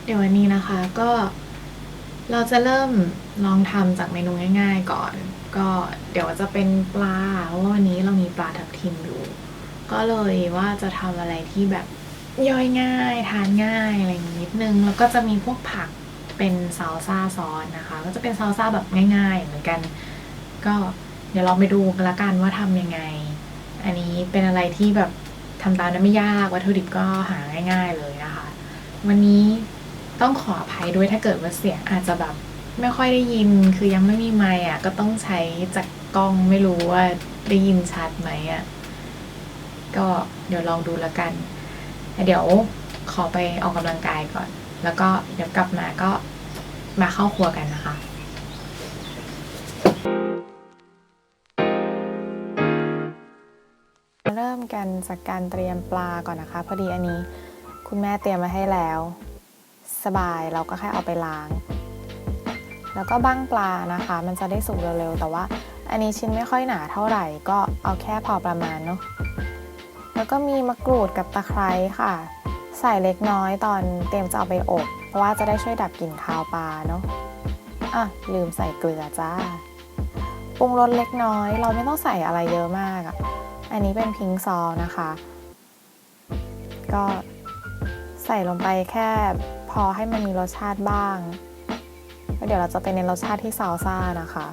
เดี๋ยววันนี้นะคะก็เราจะเริ่มลองทำจากเมนูง่ายๆก่อนก็เดี๋ยวจะเป็นปลาเพราะว่าวันนี้เรามีปลาทับทิมอยู่ก็เลยว่าจะทำอะไรที่แบบย่อยง่ายทานง่ายอะไรอย่างนิดนึงแล้วก็จะมีพวกผักเป็นซาลซ่าซอสนะคะก็จะเป็นซาลซ่าแบบง่ายๆเหมือนกันก็เดี๋ยวลองไปดูกันละกันว่าทำยังไงอันนี้เป็นอะไรที่แบบทำตามได้ไม่ยากวัตถุดิบก็หาง่ายๆเลยนะคะวันนี้ ต้องขออภัยด้วยถ้าเกิดว่าเสียงอาจจะแบบไม่ค่อยได้ยินคือยังไม่มีไมค์อ่ะก็ต้องใช้จากกล้องไม่รู้ว่าได้ยินชัดไหมอ่ะก็เดี๋ยวลองดูแล้วกันเดี๋ยวขอไปออกกำลังกายก่อนแล้วก็เดี๋ยวกลับมาก็มาเข้าครัวกันนะคะเริ่มกันจากการเตรียมปลาก่อนนะคะพอดีอันนี้คุณแม่เตรียมมาให้แล้วสบายเราก็แค่เอาไปล้าง แล้วก็บ้างปลานะคะมันจะได้สุกเร็วๆแต่ว่าอันนี้ชิ้นไม่ค่อยหนาเท่าไหร่ก็เอาแค่พอประมาณเนาะแล้วก็มีมะกรูดกับตะไคร้ค่ะใส่เล็กน้อยตอนเตรียมจะเอาไปอบเพราะว่าจะได้ช่วยดับกลิ่นคาวปลาเนาะลืมใส่เกลือจ้าปรุงรสเล็กน้อยเราไม่ต้องใส่อะไรเยอะมากอ่ะอันนี้เป็นพิงซอลนะคะก็ใส่ลงไปแค่พอให้มันมีรสชาติบ้างแล้วเดี๋ยวเราจะไปเน้นรสชาติที่ซาลซ่านะคะ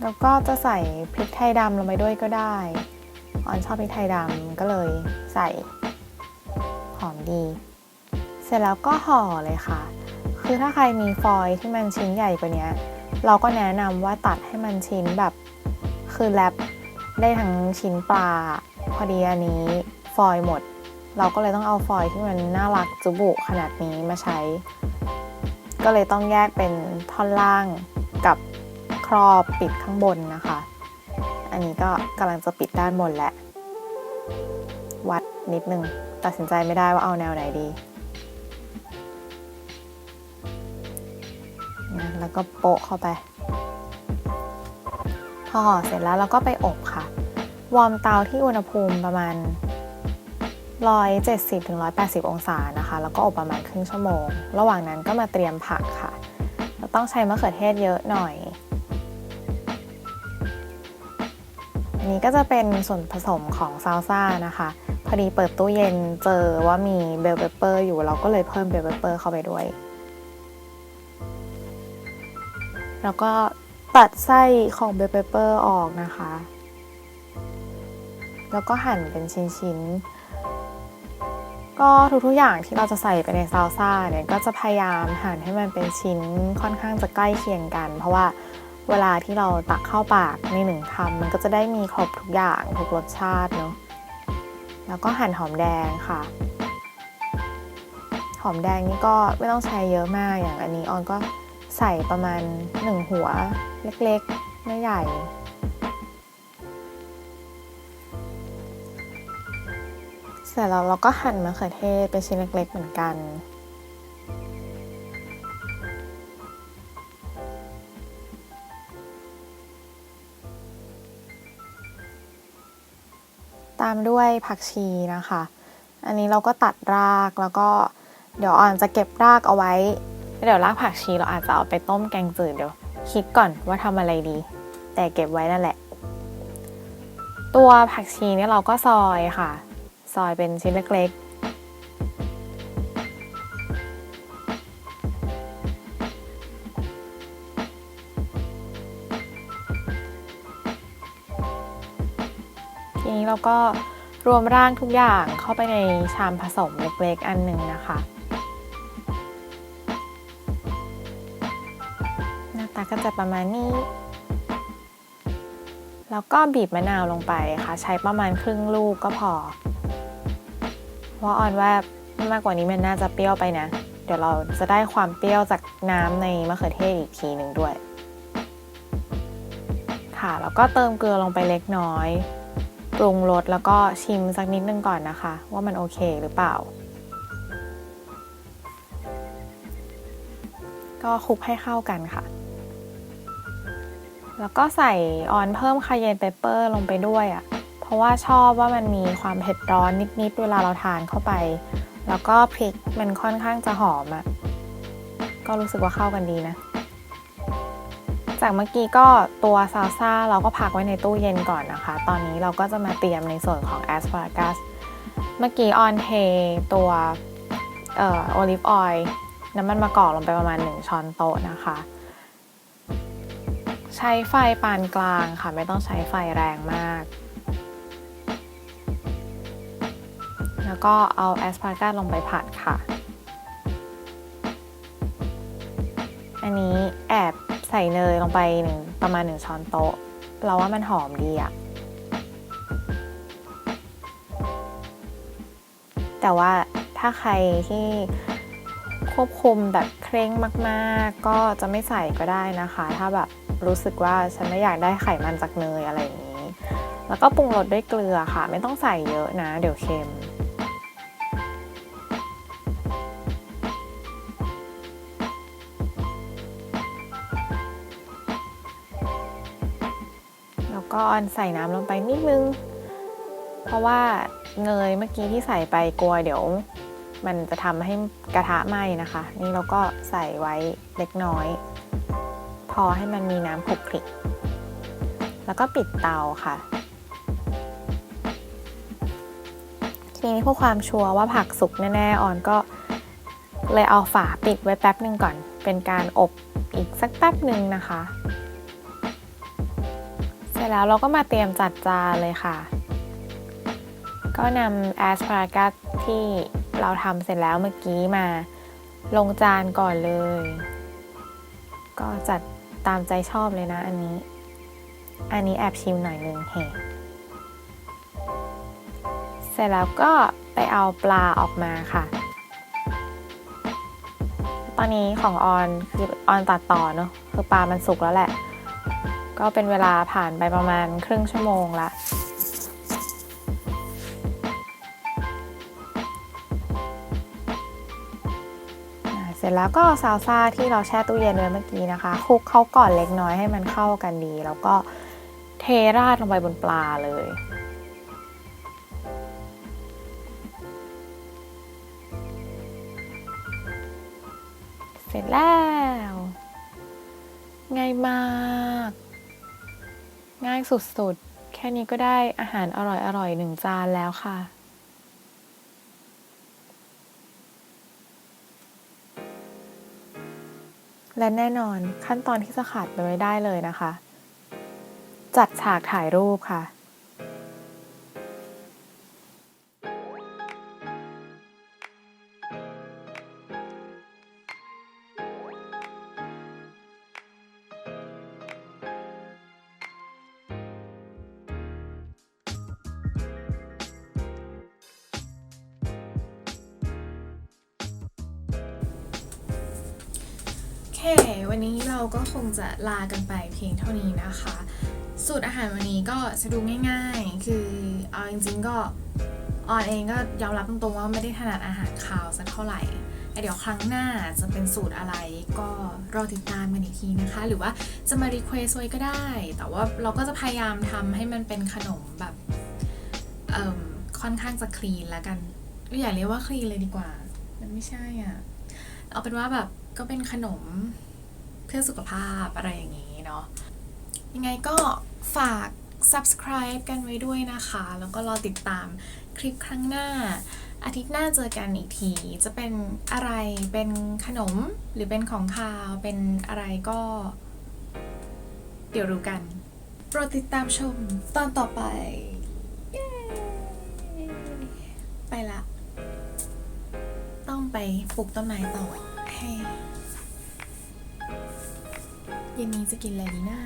แล้วก็จะใส่พริกไทยดำลงไปด้วยก็ได้ออนชอบพริกไทยดำก็เลยใส่หอมดีเสร็จแล้วก็ห่อเลยค่ะคือถ้าใครมีฟอยล์ที่มันชิ้นใหญ่กว่านี้เราก็แนะนำว่าตัดให้มันชิ้นแบบคือแรปได้ทั้งชิ้นปลาพอดีอันนี้ฟอยล์หมดเราก็เลยต้องเอาฟอยล์ที่มันน่ารักจุบุขนาดนี้มาใช้ก็เลยต้องแยกเป็นท่อนล่างกับครอบปิดข้างบนนะคะอันนี้ก็กำลังจะปิดด้านบนแหละวัดนิดนึงตัดสินใจไม่ได้ว่าเอาแนวไหนดีนะแล้วก็โปะเข้าไปพอห่อเสร็จแล้วเราก็ไปอบค่ะวอร์มเตาที่อุณหภูมิประมาณ170-180องศานะคะแล้วก็อบประมาณครึ่งชั่วโมงระหว่างนั้นก็มาเตรียมผักค่ะเราต้องใช้มะเขือเทศเยอะหน่อยอันนี้ก็จะเป็นส่วนผสมของซาลซ่านะคะพอดีเปิดตู้เย็นเจอว่ามีเบลเปปเปอร์อยู่เราก็เลยเพิ่มเบลเปปเปอร์เข้าไปด้วยแล้วก็ตัดไส้ของเบลเปปเปอร์ออกนะคะแล้วก็หั่นเป็นชิ้นๆก็ทุกๆอย่างที่เราจะใส่ไปในซาลซ่าเนี่ยก็จะพยายามหั่นให้มันเป็นชิ้นค่อนข้างจะใกล้เคียงกันเพราะว่าเวลาที่เราตักเข้าปากในหนึ่งคำมันก็จะได้มีครบทุกอย่างทุกรสชาติเนาะแล้วก็หั่นหอมแดงค่ะหอมแดงนี่ก็ไม่ต้องใช้เยอะมากอย่างอันนี้ออนก็ใส่ประมาณ1หัวเล็กๆไม่ใหญ่เสร็จแล้วเราก็หั่นมะเขือเทศเป็นชิ้นเล็กๆเหมือนกันตามด้วยผักชีนะคะอันนี้เราก็ตัดรากแล้วก็เดี๋ยวออนจะเก็บรากเอาไว้เดี๋ยวรากผักชีเราอาจจะเอาไปต้มแกงจืดเดี๋ยวคิดก่อนว่าทำอะไรดีแต่เก็บไว้นั่นแหละตัวผักชีเนี่ยเราก็ซอยค่ะซอยเป็นชิ้นเล็กๆทีนี้เราก็รวมร่างทุกอย่างเข้าไปในชามผสมเล็กๆอันหนึ่งนะคะหน้าตาก็จะประมาณนี้แล้วก็บีบมะนาวลงไปค่ะใช้ประมาณครึ่งลูกก็พอเพราะออนว่ามากกว่านี้มันน่าจะเปรี้ยวไปนะเดี๋ยวเราจะได้ความเปรี้ยวจากน้ำในมะเขือเทศอีกทีหนึ่งด้วยค่ะแล้วก็เติมเกลือลงไปเล็กน้อยปรุงรสแล้วก็ชิมสักนิดนึงก่อนนะคะว่ามันโอเคหรือเปล่าก็คลุกให้เข้ากันค่ะแล้วก็ใส่ออนเพิ่มคาเยนเปปเปอร์ลงไปด้วยอ่ะเพ เพราะว่าชอบว่ามันมีความเผ็ดร้อนนิดๆเวลาเราทานเข้าไปแล้วก็พริกมันค่อนข้างจะหอมอ่ะก็รู้สึกว่าเข้ากันดีนะจากเมื่อกี้ก็ตัวซาลซ่าเราก็พักไว้ในตู้เย็นก่อนนะคะตอนนี้เราก็จะมาเตรียมในส่วนของแอสพารากัสเมื่อกี้ออนเทตัวโอลิฟออยล์น้ำมันมะกอกลงไปประมาณ1ช้อนโต๊ะนะคะใช้ไฟปานกลางค่ะไม่ต้องใช้ไฟแรงมากแล้วก็เอาแอสพารากัสลงไปผัดค่ะอันนี้แอบใส่เนยลงไปประมาณ1ช้อนโต๊ะเราว่ามันหอมดีอะแต่ว่าถ้าใครที่ควบคุมแบบเคร่งมากๆก็จะไม่ใส่ก็ได้นะคะถ้าแบบรู้สึกว่าฉันไม่อยากได้ไขมันจากเนยอะไรอย่างนี้แล้วก็ปรุงรสด้วยเกลือค่ะไม่ต้องใส่เยอะนะเดี๋ยวเค็มแล้วก็ใส่น้ำลงไปนิดนึงเพราะว่าเนยเมื่อกี้ที่ใส่ไปกลัวเดี๋ยวมันจะทำให้กระทะไหม้นะคะนี่เราก็ใส่ไว้เล็กน้อยพอให้มันมีน้ำคลุกคลิกแล้วก็ปิดเตาค่ะทีนี้เพื่อความชัวร์ว่าผักสุกแน่ๆออนก็เลยเอาฝาปิดไว้แป๊บนึงก่อนเป็นการอบอีกสักแป๊บนึงนะคะเสร็จแล้วเราก็มาเตรียมจัดจานเลยค่ะก็นำแอสพารากัสที่เราทำเสร็จแล้วเมื่อกี้มาลงจานก่อนเลยก็จัดตามใจชอบเลยนะอันนี้แอบชิมหน่อยนึงเฮ้เสร็จแล้วก็ไปเอาปลาออกมาค่ะตอนนี้ของออนคือออนตัดต่อเนอะคือปลามันสุกแล้วแหละก็เป็นเวลาผ่านไปประมาณครึ่งชั่วโมงละเสร็จแล้วก็ซาลซ่าที่เราแช่ตู้เย็นไว้เมื่อกี้นะคะคลุกเข้าก่อนเล็กน้อยให้มันเข้ากันดีแล้วก็เทราดลงไปบนปลาเลยเสร็จแล้วง่ายมากง่ายสุดๆแค่นี้ก็ได้อาหารอร่อยๆ1จานแล้วค่ะและแน่นอนขั้นตอนที่จะขาดไปไม่ได้เลยนะคะจัดฉากถ่ายรูปค่ะวันนี้เราก็คงจะลากันไปเพียงเท่านี้นะคะสูตรอาหารวันนี้ก็จะดูง่ายๆคือเอาจริงๆก็ออนเองก็ยอมรับตรงๆว่าไม่ได้ถนัดอาหารคาวสักเท่าไหร่เดี๋ยวครั้งหน้าจะเป็นสูตรอะไรก็รอติดตามกันอีกทีนะคะหรือว่าจะมารีเควสไว้ก็ได้แต่ว่าเราก็จะพยายามทำให้มันเป็นขนมแบบค่อนข้างจะคลีนแล้วกันอย่าเรียกว่าคลีนเลยดีกว่ามันไม่ใช่อ่ะเอาเป็นว่าแบบก็เป็นขนมเพื่อสุขภาพอะไรอย่างนี้เนาะยังไงก็ฝาก subscribe กันไว้ด้วยนะคะแล้วก็รอติดตามคลิปครั้งหน้าอาทิตย์หน้าเจอกันอีกทีจะเป็นอะไรเป็นขนมหรือเป็นของคาวเป็นอะไรก็เดี๋ยวรู้กันโปรดติดตามชมตอนต่อไปไปละต้องไปปลูกต้นไม้ต่อให้เย็นนี้จะกินอะไรดีนะ